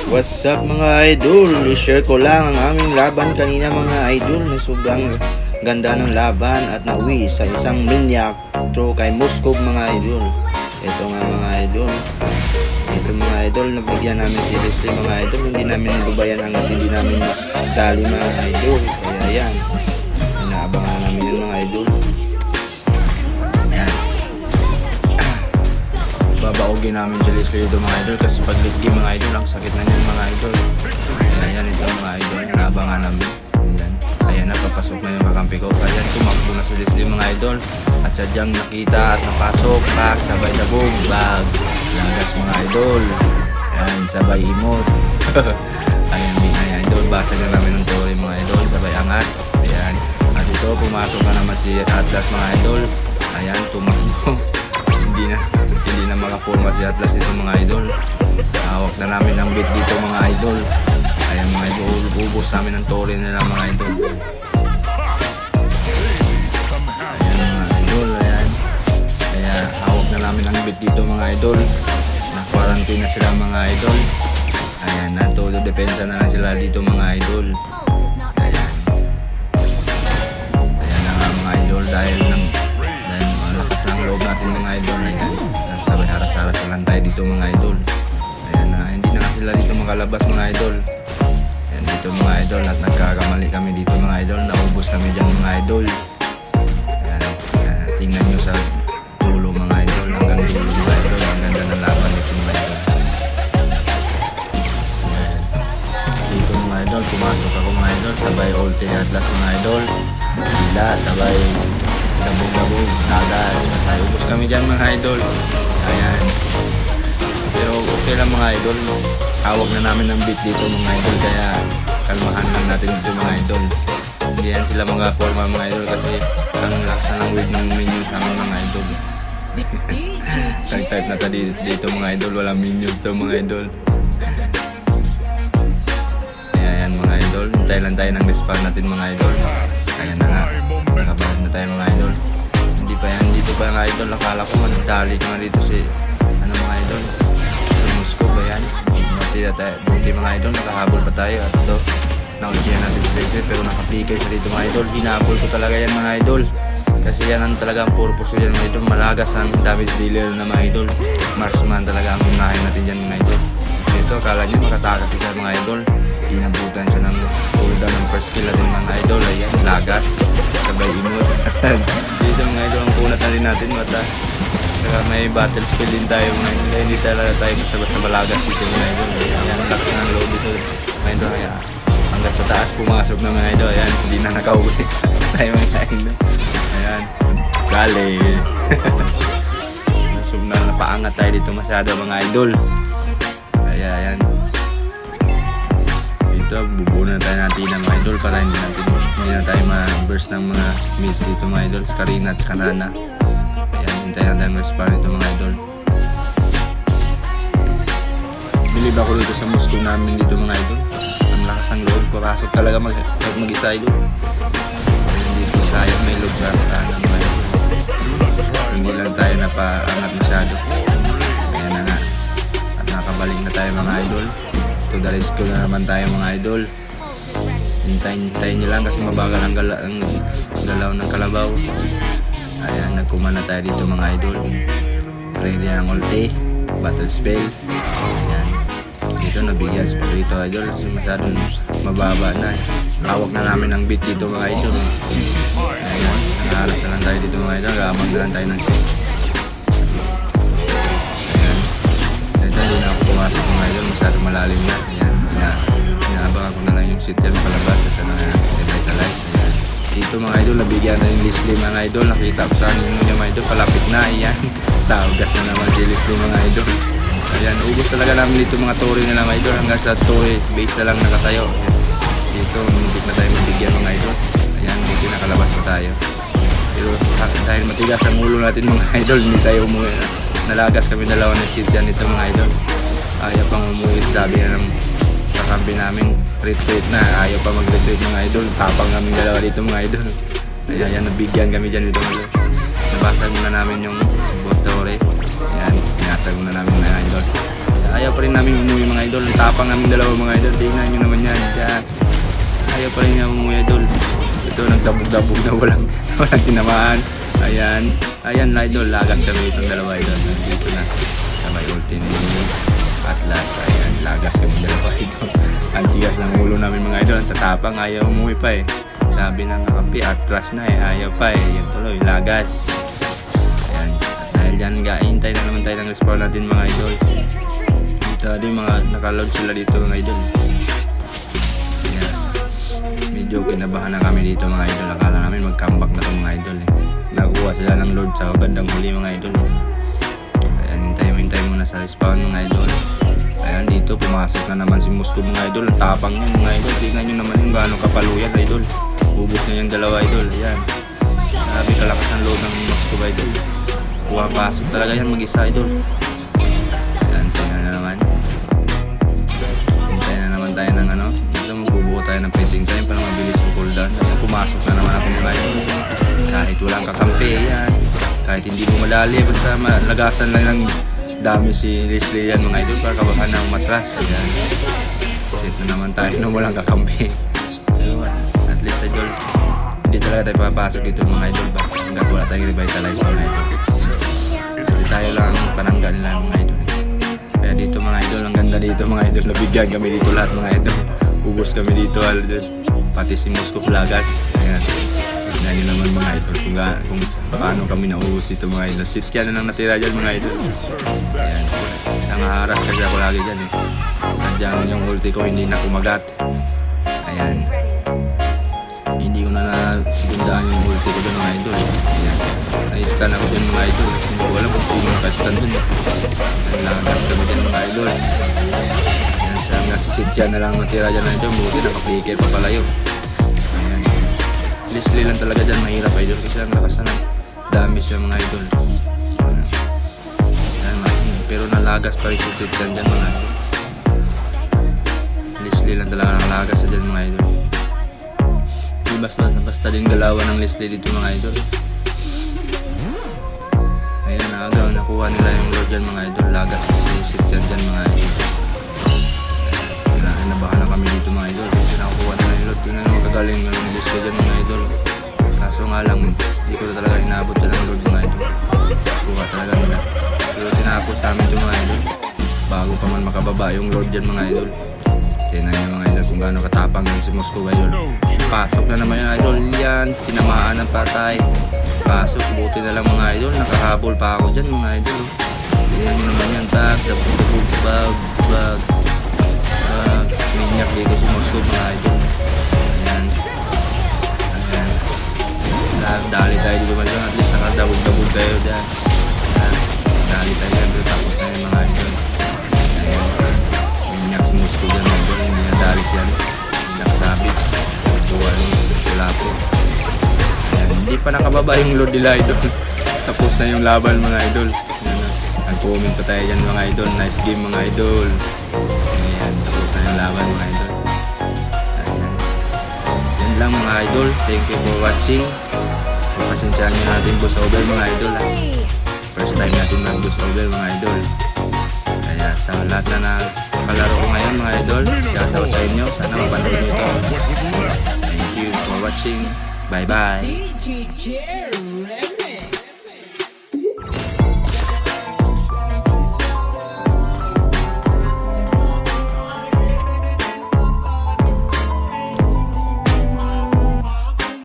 What's up mga idol? I-share ko lang ang aming laban kanina mga idol na sobrang ganda ng laban at nauwi sa isang minyak throw kay Moscow mga idol. Ito nga mga idol. Ito mga idol, nabigyan namin si Leslie mga idol. Hindi namin lubayan hanggat hindi namin dali mga idol. Kaya yan, inaabangan namin yun mga idol. Babaogin namin si Leslie ito mga idol kasi pag ligdi mga idol, ang sakit na niyan mga idol. Ayan ito mga idol, naabangan namin. Ayan, napapasok na yung kakampi ko. Ayan, tumakbo na si Leslie mga idol. At sadyang nakita at napasok, pak, sabay dabog, bag, lagas mga idol. Ayan, sabay imot. Ayan mga idol, basag na namin ng tore mga idol, sabay angat. Ayan, at ito, pumasok na naman si Atlas mga idol. Ayan, tumakbo. Hindi na makaporma si Atlas ito mga idol. Hawak na namin ang beat dito mga idol. Ayan mga idol, ubos namin ang tore nila mga idol. Ayan mga idol, ayan. Kaya hawak na namin ang beat dito mga idol. Na-quarantine na sila mga idol. Ayan, todo depensa na lang sila dito mga idol. Ayan. Ayan na nga mga idol dahil malakas ang loob natin mga idol. Ayan, sabay haras-haras lang tayo dito mga idol. Ayan na, hindi na nga sila dito makalabas mga idol. Ayan dito mga idol, at nagkakamali kami dito mga idol. Naubos kami dyan mga idol. Ayan, ayan, tingnan nyo sa dulo mga idol, hanggang dulo mga idol. Ang ganda ng laban dito mga idol. Ayan, dito mga idol, pumasok ako mga idol. Sabay ulti ni Atlas mga idol. Hila, sabay dabog-dabog, lagas. Ubos kami dyan mga idol. Ayan. Pero okay lang mga idol. Hawag na namin ng beat dito mga idol. Kaya kalmahan lang natin dito mga idol. Hindi yan sila mga forma mga idol. Kasi ang lakas ng weight ng minions sa amin mga idol. Type na tayo dito mga idol. Walang minions to mga idol. Kaya yan mga idol. Hintay lang tayo ng respawn natin mga idol. Ayan na nga. Nakabahan na tayo mga idol. Hindi pa yan dito pa mga idol. Akala ko manitali ko na dito si mga idol. Moscow ba yan? Buti mga idol, nakahabol pa tayo. At ito, naulihan natin si Leslie pero nakaplikay siya dito mga idol. Hinabol ko talaga yan mga idol. Kasi yan ang talaga ang purpose ko yan mga idol. Malagas ang damage dealer na mga idol. Marksman talaga ang unahin natin dyan mga idol. Ito, akala nyo makatakas siya mga idol. Inabutan siya ng cooldown ng first kill natin mga idol. Ayan, lagas, sabay imot. Dito mga idol, ang kunat na rin natin mata. Saka may battle spell din tayo mga idol. Hindi talaga tayo basta malagas dito mga idol. Ayan, lakas ng load dito mga idol. Kaya hanggang sa taas pumasok na mga idol. Ayan, hindi na nakauwi tayo mga idol. Ayan, gali. Napaangat tayo dito masyado mga idol. Kaya ayan, dito bubuo na tayo natin ng mga idol para hindi na tayo ma-burst ng mga mids dito mga idol. Karina at Kanana. Ayan, hintayin natin ang respawn dito mga idol. Bilib ako dito sa Moscow namin dito mga idol. Ang lakas ng loob, papasok talaga mag-isa idol. Ayan dito sayang may loob lang sana mga idol. Hindi lang tayo napaangat masyado. Ayan na nga, at nakabalik na tayo mga idol. To the rescue na naman tayo mga idol. Hintayin nyo lang kasi mabagal ang galaw ng kalabaw. Ayan, nagkuman na tayo dito mga idol. Ready ang ulti, battle spell. Ayan, dito nabigyan sa dito idol kasi masyadong mababa na. Hawak na namin ang beat dito mga idol. Ayan, nakahalas na lang tayo dito mga idol. Gamang na lang tayo ng set. Hindi na ako pumasok mga idol, masyadong malalim na. Ayan, inaabangan ko na lang yung sit yan palabas at revitalize. Dito mga idol, nabigyan na yung Leslie mga idol. Nakita ko saan yung mga idol, palapit na. Ayan, taugas na naman si Leslie mga idol. Ayan, ubos talaga namin dito mga tore nila mga idol. Hanggang sa tore base na lang nakatayo. Dito, hindi na tayo mabigyan mga idol. Ayan, dito nakalabas pa tayo. Pero dahil matigas ang ulo natin mga idol, hindi tayo umuwi na. Nalagas kami dalawa na seat dyan ito mga idol. Ayaw pang umuwi, sabi na ng kakampi namin, retreat na. Ayaw pa mag-retreat mga idol. Tapang kami dalawa dito mga idol. Ayan, nabigyan kami dyan dito mga idol. Nabasag muna namin yung botore. Ayan, pinasag muna namin mga idol. ayaw pa rin namin umuwi mga idol. Ang tapang namin dalawa mga idol. Tingnan nyo naman yan. Diyan. Ayaw pa rin namin umuwi idol. Ito nagdabog-dabog na walang tinamaan. Ayan idol. Lagas kami itong dalawa idol. Dito na. Sa may ulti ni Atlas. Ayan. Lagas kami dalawa idol. Ang tigas ng ulo namin mga idol. Ang tatapang. Ayaw umuwi pa eh. Sabi ng kakampi. Atras na eh. Ayaw pa eh. Yan tuloy. Lagas. Ayan. At dahil dyan hintay na naman tayo ng respawn natin mga idol. Dito din mga nakaload sila dito mga idol. Ayan. Medyo kinabahan na kami dito mga idol. Akala namin mag-comeback na ito mga idol eh. Nakuha sila ng load sa bandang huli mga idol eh. Ayan, hintay muna sa respawn mga idol. Ayan, dito pumasok na naman si Moscow mga idol. Ang tapang niyan mga idol. Tingnan nyo naman yung gaano kapaluyan idol. Ubus na yung dalawa idol. Ayan. Sabi kalakas ng load ng Moscow idol. Puwapasok talaga yan mag-isa idol. Ayan, tingnan na naman. Hintay na naman tayo ng ano. Dito magbubuo tayo ng painting time para mabilis yung cooldown. Ayan, pumasok na naman ako mga idol. Kahit walang kakampi, ayan. Kahit hindi mo madali, basta malagasan lang ng dami si Leslie yan mga idol para kabahan ng matras. Ayan. Set na naman tayo nung walang kakampi. So, at least idol, hindi talaga tayo papasok dito mga idol. Basta hanggat wala tayong revitalize mga idol. Kasi tayo lang pananggal nila mga idol. Kaya dito mga idol, ang ganda dito mga idol. Nabigyan kami dito lahat mga idol. Ubus kami dito idol. Pati si Moscow Plagas. Ayan. Tignan nyo naman mga idol kung paano kami naubos dito mga idol. Sitya na lang natira dyan mga idol. Ayan. Nangaharas kasi ako lagi dyan eh. Nandiyan yung ulti ko hindi na kumagat. Ayan. Hindi ko na nasigundaan yung ulti ko dun mga idol. Ayan. Na-stun ako dyan mga idol. Hindi ko alam kung sino nakastun dun. Lagas kami dyan mga idol. Ayan. Siya nasisitya na lang natira dyan mga idol. Buti nakaplikir pa palayo. Leslie lang talaga dyan, mahirap idol kasi ang lakas na dami siya mga idol. Pero nalagas pa rin si Sityan dyan mga idol. Leslie lang talaga nalagas dyan mga idol. Basta din galawan ng Leslie dito mga idol. Ayan, agaw nakuha nila yung Lord dyan mga idol. Lagas pa si Sityan dyan mga idol. Nabahan na kami dito mga idol kasi nakukuha nila yung Lord. Yun na magagaling ng Leslie dyan mga idol. Kaso nga lang, hindi ko na talaga inabot dyan ang Lord mga idol. Kuha talaga nila. Pero tinapos namin ito mga idol bago pa man makababa yung Lord dyan mga idol. Kaya na yung mga idol kung gaano katapang yung si Moscow idol. Pasok na naman yung idol yan. Tinamaan ng patay. Pasok, buti na lang mga idol. Nakahabol pa ako dyan mga idol. Tingnan nyo naman yan. Bag. Minyak dito si Moscow mga idol. Ayan. Dali tayo dito mga idol. At least nakadabog-dabog tayo dyan. Ayan. Dali tayo dyan. Tapos na yung mga idol. Ayan. Minyak si Moscow dyan mga idol. Hindi na dali siya. Hindi nakasabit. Kuha wala po. Ayan. Hindi pa nakababa yung Lord nila idol. Tapos na yung laban mga idol. Ayan. Nag-comment pa tayo dyan mga idol. Nice game mga idol. Ayan, tapos na yung laban mga idol. Ayan. Yan lang mga idol. Thank you for watching. Pasensyahan nyo natin boss over mga idol ha. First time natin mag boss over mga idol. Kaya sa lahat na nakalaro ko ngayon mga idol, shoutout sa inyo. Sana mapanood nyo ito. Thank you for watching. Bye bye.